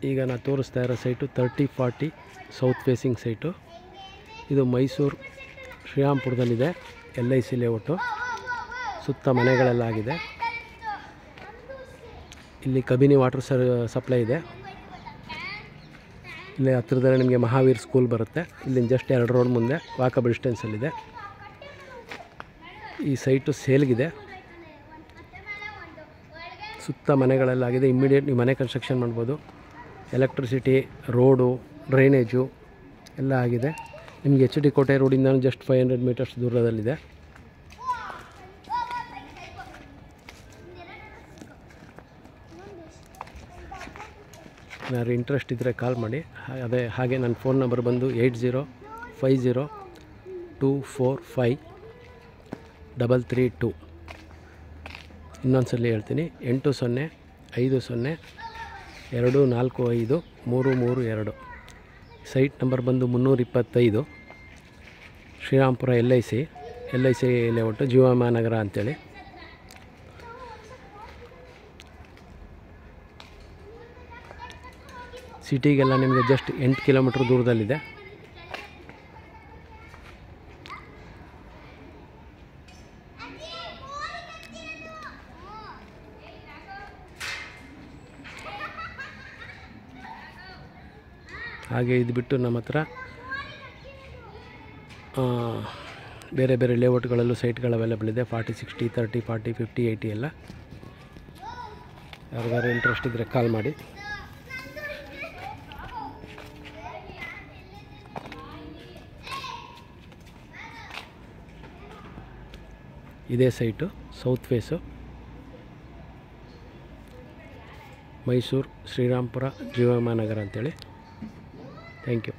ಈಗ ನಾನು ತೋರಿಸ್ತಾ ಇರೋ ಸೈಟು 3040 ಸೌತ್ ಫೇಸಿಂಗ್ ಸೈಟು. ಇದು ಮೈಸೂರು ಶ್ರೀರಾಮ್ಪುರದಲ್ಲಿದೆ. LIC layout. ಸುತ್ತ ಮನೆಗಳೆಲ್ಲ ಆಗಿದೆ. ಇಲ್ಲಿ ಕಬಿನಿ ವಾಟರ್ ಸಪ್ಲೈ ಇದೆ. ಇಲ್ಲಿ ಹತ್ತಿರದಲ್ಲಿ ನಿಮಗೆ ಮಹಾವೀರ್ ಸ್ಕೂಲ್ ಬರುತ್ತೆ. ಇಲ್ಲಿಂದ ಜಸ್ಟ್ 2 ರೋಡ್ ಮುಂದೆ ವಾಕಬಲ್ ಡಿಸ್ಟೆನ್ಸಲ್ಲಿದೆ. ಈ ಸೈಟು ಸೇಲ್ಗಿದೆ. ಸುತ್ತ ಮನೆಗಳೆಲ್ಲ ಆಗಿದೆ. ಇಮ್ಮಿಡಿಯೇಟ್ ನೀವು ಮನೆ ಕನ್ಸ್ಟ್ರಕ್ಷನ್ ಮಾಡ್ಬೋದು. ಎಲೆಕ್ಟ್ರಿಸಿಟಿ, ರೋಡು, ಡ್ರೈನೇಜು ಎಲ್ಲ ಆಗಿದೆ. ನಿಮಗೆ HD ಕೋಟೆ ರೋಡಿಂದ ಜಸ್ಟ್ 500 ಮೀಟರ್ಸ್ ದೂರದಲ್ಲಿದೆ. ಯಾರು ಇಂಟ್ರೆಸ್ಟ್ ಇದ್ದರೆ ಕಾಲ್ ಮಾಡಿ. ಹಾಗೆ ನನ್ನ ಫೋನ್ ನಂಬರ್ ಬಂದು 8050245332. ಇನ್ನೊಂದು ಸಲ ಹೇಳ್ತೀನಿ, 8050245332. ಸೈಟ್ ನಂಬರ್ ಬಂದು 325 ಶ್ರೀರಾಮ್ಪುರ LIC ಲೇಔಟು, ಜೀವಮಾನಗರ ಅಂಥೇಳಿ. ಸಿಟಿಗೆಲ್ಲ ನಿಮಗೆ ಜಸ್ಟ್ 8 ಕಿಲೋಮೀಟ್ರ್ ದೂರದಲ್ಲಿದೆ. ಹಾಗೆ ಇದು ಬಿಟ್ಟು ನಮ್ಮ ಹತ್ರ ಬೇರೆ ಬೇರೆ ಲೇಔಟ್ಗಳಲ್ಲೂ ಸೈಟ್ಗಳು ಅವೈಲೇಬಲ್ ಇದೆ. 40, 60, 30, 40, 50, 80 ಎಲ್ಲ. ಯಾರಿಗಾರು ಇಂಟ್ರೆಸ್ಟ್ ಇದ್ದರೆ ಕಾಲ್ ಮಾಡಿ. ಇದೇ site south face, Mysuru Srirampura ಜೀವಮಾನಗರ ಅಂಥೇಳಿ. Thank you.